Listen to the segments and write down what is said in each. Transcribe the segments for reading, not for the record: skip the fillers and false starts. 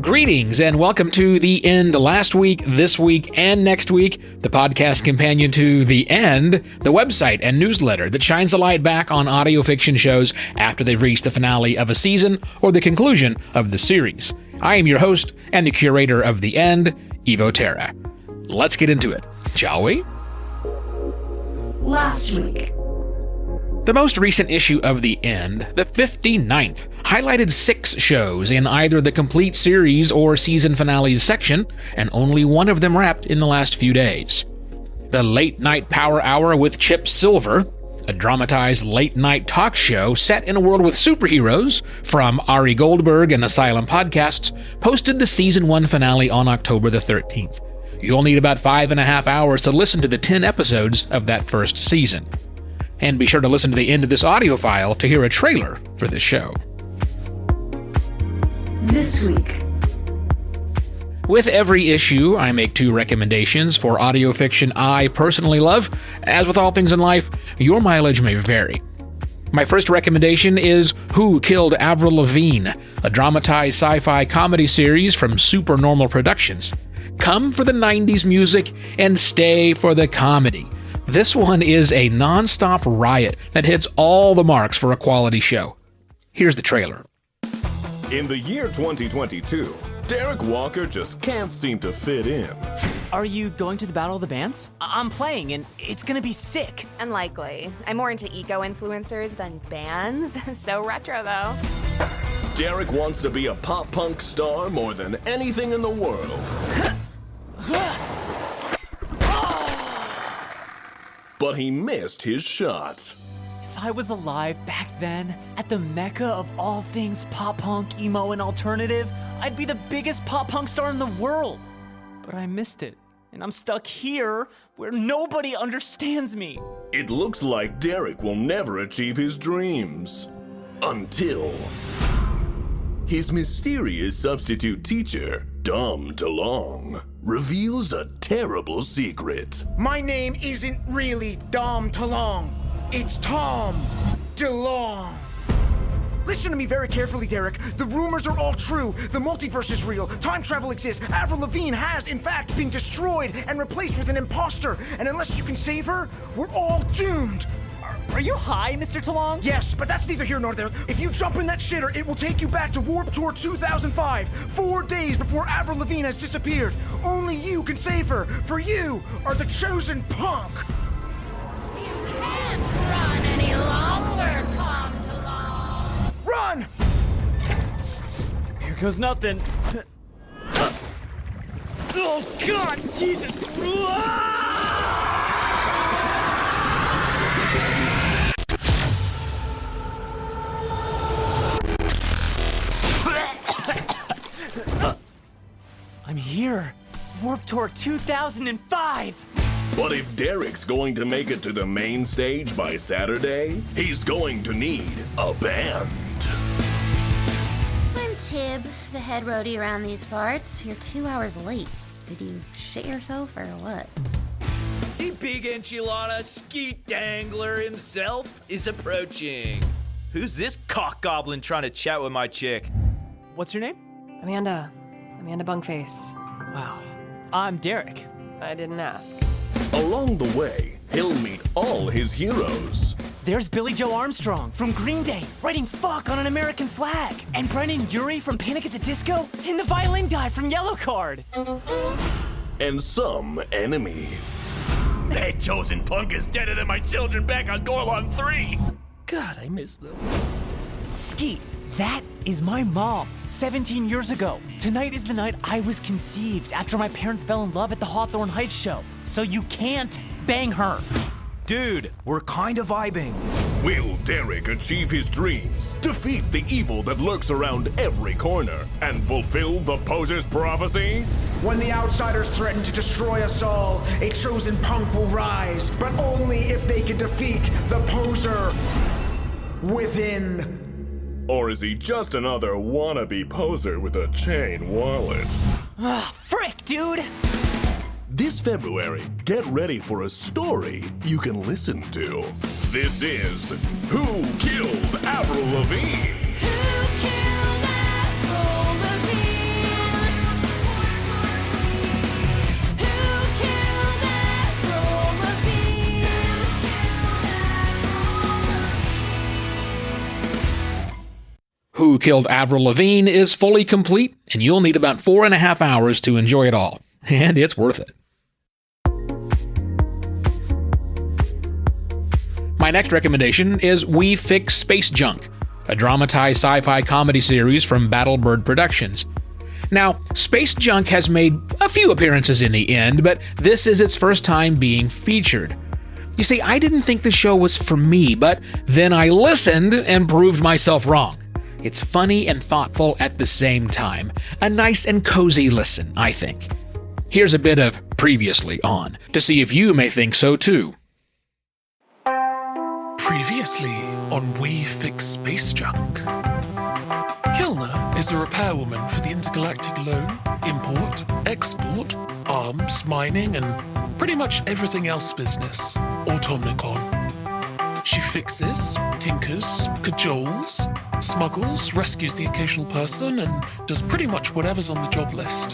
Greetings and welcome to The End. Last week, this week, and next week, the podcast companion to The End, the website and newsletter that shines a light back on audio fiction shows after they've reached the finale of a season or the conclusion of the series. I am your host and the curator of The End, Evo Terra. Let's get into it, shall we? Last week. The most recent issue of The End, the 59th, highlighted 6 shows in either the complete series or season finales section, and only one of them wrapped in the last few days. The Late Night Power Hour with Chip Silver, a dramatized late-night talk show set in a world with superheroes from Ari Goldberg and Asylum Podcasts, posted the Season 1 finale on October the 13th. You'll need about 5.5 hours to listen to the 10 episodes of that first season. And be sure to listen to the end of this audio file to hear a trailer for this show. This week. With every issue, I make 2 recommendations for audio fiction I personally love. As with all things in life, your mileage may vary. My first recommendation is Who Killed Avril Lavigne, a dramatized sci-fi comedy series from Supernormal Productions. Come for the 90s music and stay for the comedy. This one is a non-stop riot that hits all the marks for a quality show. Here's the trailer. In the year 2022, Derek Walker just can't seem to fit in. Are you going to the Battle of the Bands? I'm playing, and it's gonna be sick. Unlikely. I'm more into eco-influencers than bands. So retro, though. Derek wants to be a pop-punk star more than anything in the world. But he missed his shot. If I was alive back then, at the mecca of all things pop-punk, emo, and alternative, I'd be the biggest pop-punk star in the world. But I missed it, and I'm stuck here where nobody understands me. It looks like Derek will never achieve his dreams. Until his mysterious substitute teacher, Dom DeLong, reveals a terrible secret. My name isn't really Dom DeLong. It's Tom DeLong. Listen to me very carefully, Derek. The rumors are all true. The multiverse is real. Time travel exists. Avril Lavigne has, in fact, been destroyed and replaced with an imposter. And unless you can save her, we're all doomed. Are you high, Mr. Talong? Yes, but that's neither here nor there. If you jump in that shitter, it will take you back to Warped Tour 2005, 4 days before Avril Lavigne has disappeared. Only you can save her, for you are the chosen punk. You can't run any longer, Tom DeLong. Run! Here goes nothing. Oh, God, Jesus. I'm here. Warped Tour 2005. But if Derek's going to make it to the main stage by Saturday, he's going to need a band. I'm Tib, the head roadie around these parts. You're 2 hours late. Did you shit yourself or what? The big enchilada skeet dangler himself is approaching. Who's this cock goblin trying to chat with my chick? What's your name? Amanda Bunkface. Wow. I'm Derek. I didn't ask. Along the way, he'll meet all his heroes. There's Billy Joe Armstrong from Green Day, writing fuck on an American flag. And Brennan Urie from Panic at the Disco, and the violin guy from Yellow Card. And some enemies. That chosen punk is deader than my children back on Gorlon 3. God, I miss them. Skeet, that is my mom, 17 years ago. Tonight is the night I was conceived after my parents fell in love at the Hawthorne Heights show. So you can't bang her. Dude, we're kind of vibing. Will Derek achieve his dreams, defeat the evil that lurks around every corner, and fulfill the poser's prophecy? When the outsiders threaten to destroy us all, a chosen punk will rise, but only if they can defeat the poser within. Or is he just another wannabe poser with a chain wallet? Frick, dude! This February, get ready for a story you can listen to. This is Who Killed Avril Lavigne? Who killed Avril Lavigne? Who Killed Avril Lavigne is fully complete, and you'll need about 4.5 hours to enjoy it all. And it's worth it. My next recommendation is We Fix Space Junk, a dramatized sci-fi comedy series from Battlebird Productions. Now, Space Junk has made a few appearances in the end, but this is its first time being featured. You see, I didn't think the show was for me, but then I listened and proved myself wrong. It's funny and thoughtful at the same time. A nice and cozy listen, I think. Here's a bit of Previously on, to see if you may think so too. Previously on We Fix Space Junk. Kilner is a repairwoman for the intergalactic loan, import, export, arms, mining, and pretty much everything else business, Automnicon. She fixes, tinkers, cajoles, smuggles, rescues the occasional person, and does pretty much whatever's on the job list.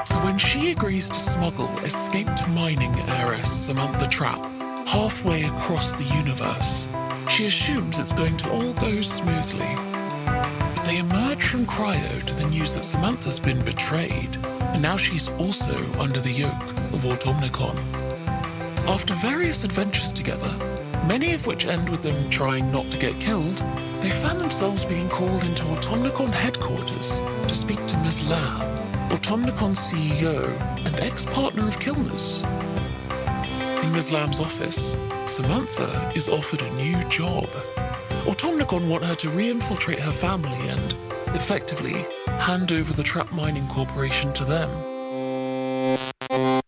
So when she agrees to smuggle escaped mining heiress Samantha Trapp halfway across the universe, she assumes it's going to all go smoothly. But they emerge from cryo to the news that Samantha's been betrayed, and now she's also under the yoke of Automnicon. After various adventures together, many of which end with them trying not to get killed, they found themselves being called into Automnicon headquarters to speak to Ms. Lamb, Automnicon's CEO and ex-partner of Kilner's. In Ms. Lamb's office, Samantha is offered a new job. Automnicon want her to re-infiltrate her family and, effectively, hand over the Trap Mining Corporation to them.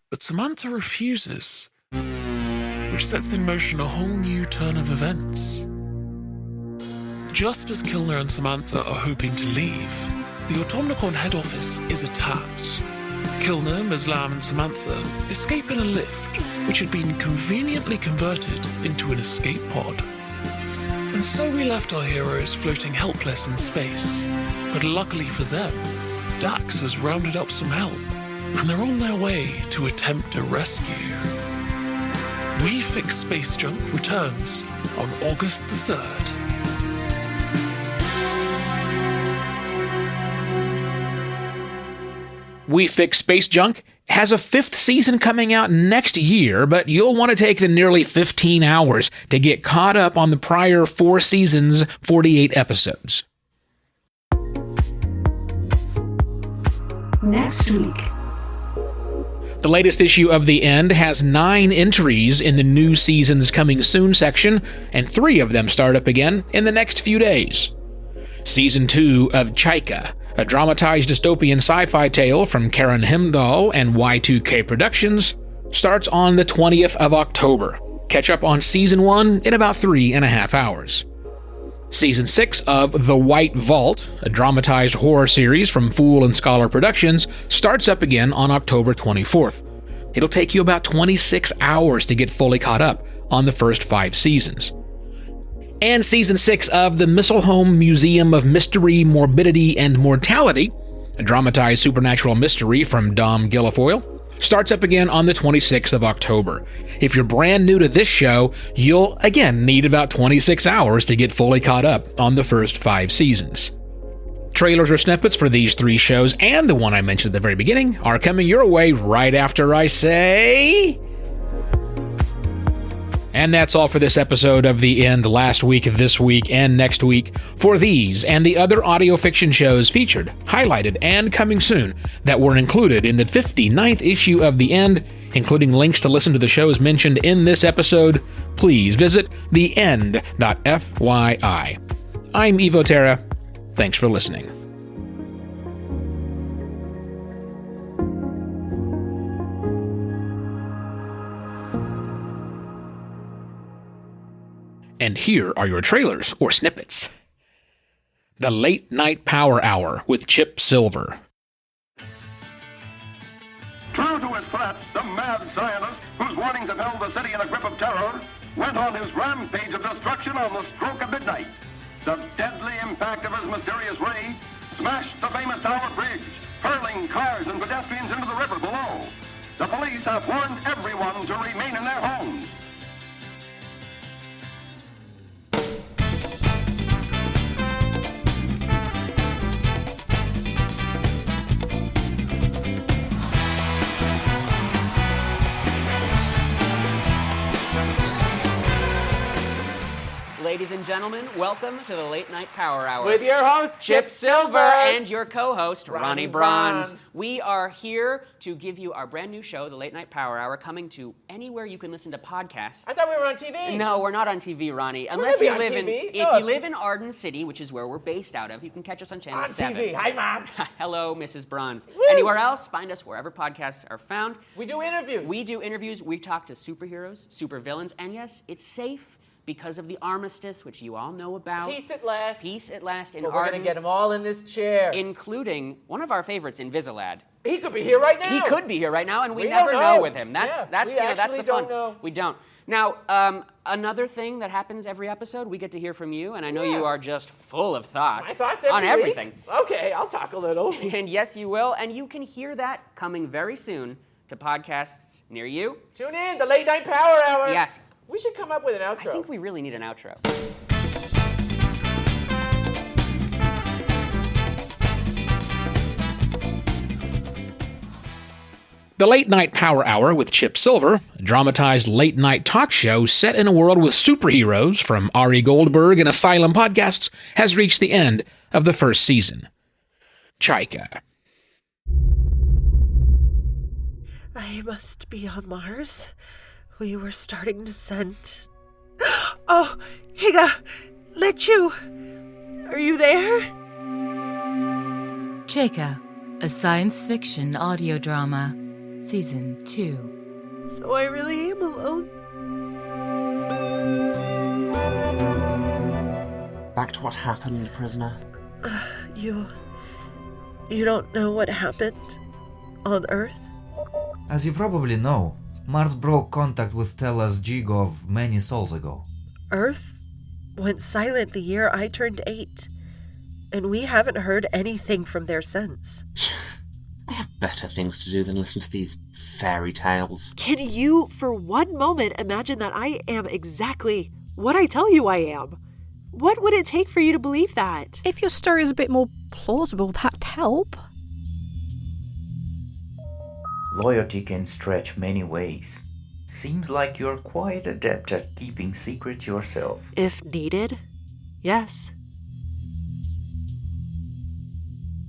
But Samantha refuses, which sets in motion a whole new turn of events. Just as Kilner and Samantha are hoping to leave, the Automnicon head office is attacked. Kilner, Ms. Lamb, and Samantha escape in a lift, which had been conveniently converted into an escape pod. And so we left our heroes floating helpless in space. But luckily for them, Dax has rounded up some help, and they're on their way to attempt a rescue. We Fix Space Junk returns on August the 3rd. We Fix Space Junk has a 5th season coming out next year, but you'll want to take the nearly 15 hours to get caught up on the prior 4 seasons' 48 episodes. Next week. The latest issue of The End has 9 entries in the new season's Coming Soon section, and 3 of them start up again in the next few days. Season 2 of Chaika, a dramatized dystopian sci-fi tale from Karen Hemdahl and Y2K Productions, starts on the 20th of October. Catch up on Season 1 in about 3.5 hours. Season 6 of The White Vault, a dramatized horror series from Fool and Scholar Productions, starts up again on October 24th. It'll take you about 26 hours to get fully caught up on the first 5 seasons. And Season 6 of The Mistlehome Museum of Mystery, Morbidity, and Mortality, a dramatized supernatural mystery from Dom Guilfoyle, starts up again on the 26th of October. If you're brand new to this show, you'll again need about 26 hours to get fully caught up on the first 5 seasons. Trailers or snippets for these 3 shows and the one I mentioned at the very beginning are coming your way right after I say... And that's all for this episode of The End last week, this week, and next week. For these and the other audio fiction shows featured, highlighted, and coming soon that were included in the 59th issue of The End, including links to listen to the shows mentioned in this episode, please visit theend.fyi. I'm Evo Terra. Thanks for listening. And here are your trailers or snippets. The Late Night Power Hour with Chip Silver. True to his threat, the mad scientist, whose warnings have held the city in a grip of terror, went on his rampage of destruction on the stroke of midnight. The deadly impact of his mysterious ray smashed the famous Tower Bridge, hurling cars and pedestrians into the river below. The police have warned everyone to remain in their homes. gentlemen, welcome to the Late Night Power Hour. With your host, Chip Silver. And your co-host, Ronnie Bronze. Bronze. We are here to give you our brand new show, the Late Night Power Hour, coming to anywhere you can listen to podcasts. I thought we were on TV. No, we're not on TV, Ronnie. Unless you live if you live in Arden City, which is where we're based out of, you can catch us on Channel 7. On TV. Hi, Mom. Hello, Mrs. Bronze. Woo. Anywhere else, find us wherever podcasts are found. We do interviews. We talk to superheroes, supervillains, and yes, it's safe because of the armistice, which you all know about. Peace at last. Peace at last in But Arden. we're going to get them all in this chair. Including one of our favorites, Invisalad. He could be here right now. He could be here right now, and we We never don't know know with him. That's we that's the actually fun. don't know. We don't. Now, another thing that happens every episode, we get to hear from you, and I know you are just full of thoughts. My thoughts on every everything. week? Okay, I'll talk a little. And yes, you will, and you can hear that coming very soon to podcasts near you. Tune in, the Late Night Power Hour. Yes. We should come up with an outro. I think we really need an outro. The Late Night Power Hour with Chip Silver, a dramatized late-night talk show set in a world with superheroes from Ari Goldberg and Asylum podcasts, has reached the end of the first season. Chaika. I must be on Mars. We were starting to send... Oh, Higa! Lechu! Are you there? Chaika, a science fiction audio drama, Season 2. So I really am alone? Back to what happened, prisoner. You don't know what happened on Earth? As you probably know, Mars broke contact with Tella's Jigov many sols ago. Earth went silent the year I turned 8, and we haven't heard anything from there since. I have better things to do than listen to these fairy tales. Can you, for one moment, imagine that I am exactly what I tell you I am? What would it take for you to believe that? If your story is a bit more plausible, that'd help. Loyalty can stretch many ways. Seems like you're quite adept at keeping secrets yourself. If needed, yes.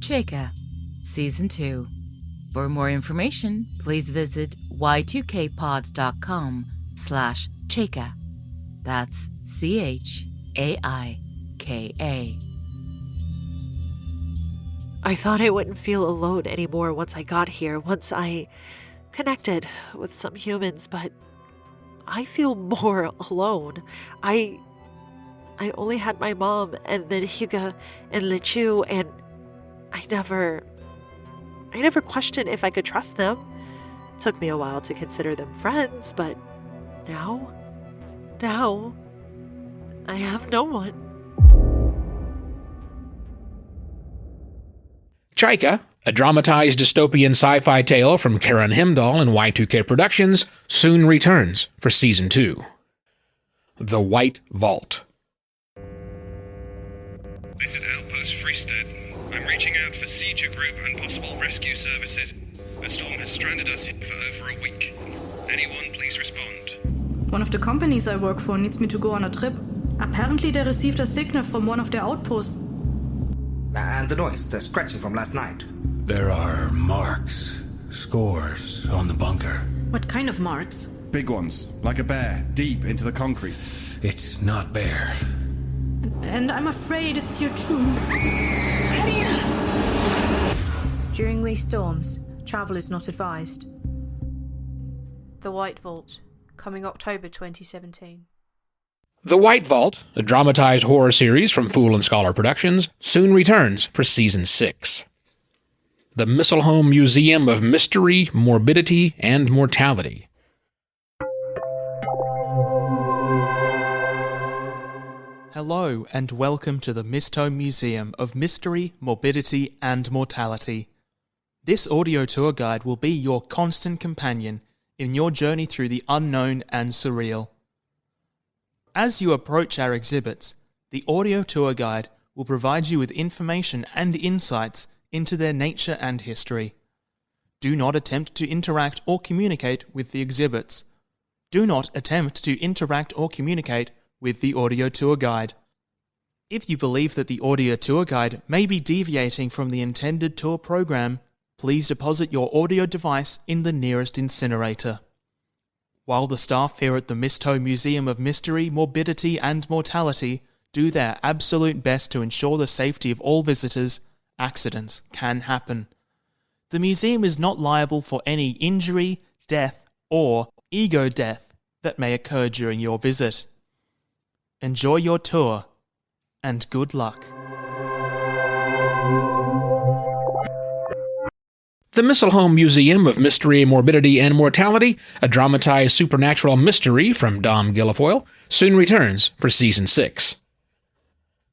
Chaika, Season 2. For more information, please visit y2kpod.com/Chaika. That's CHAIKA. I thought I wouldn't feel alone anymore once I got here, once I connected with some humans, but I feel more alone. I only had my mom and then Hyuga and Lechu, and I never questioned if I could trust them. Took me a while to consider them friends, but now I have no one. Chaika, a dramatized dystopian sci-fi tale from Karen Hemdahl and Y2K Productions, soon returns for Season 2. The White Vault. This is Outpost Freestead. I'm reaching out for Seizure Group and possible rescue services. A storm has stranded us here for over a week. Anyone please respond? One of the companies I work for needs me to go on a trip. Apparently they received a signal from one of their outposts. And the noise, the scratching from last night. There are marks, scores on the bunker. What kind of marks? Big ones, like a bear, deep into the concrete. It's not bear. And I'm afraid it's here too. During these storms, travel is not advised. The White Vault, coming October 2017. The White Vault, a dramatized horror series from Fool and Scholar Productions, soon returns for Season 6. The Mistlehome Museum of Mystery, Morbidity, and Mortality. Hello, and welcome to the Mistlehome Museum of Mystery, Morbidity, and Mortality. This audio tour guide will be your constant companion in your journey through the unknown and surreal. As you approach our exhibits, the audio tour guide will provide you with information and insights into their nature and history. Do not attempt to interact or communicate with the exhibits. Do not attempt to interact or communicate with the audio tour guide. If you believe that the audio tour guide may be deviating from the intended tour program, please deposit your audio device in the nearest incinerator. While the staff here at the Misto Museum of Mystery, Morbidity and Mortality do their absolute best to ensure the safety of all visitors, accidents can happen. The museum is not liable for any injury, death, or ego death that may occur during your visit. Enjoy your tour, and good luck. The Misselholm Museum of Mystery, Morbidity, and Mortality, a dramatized supernatural mystery from Dom Guilfoyle, soon returns for Season 6.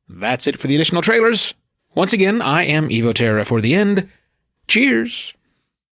That's it for the additional trailers. Once again, I am Evo Terra for the end. Cheers!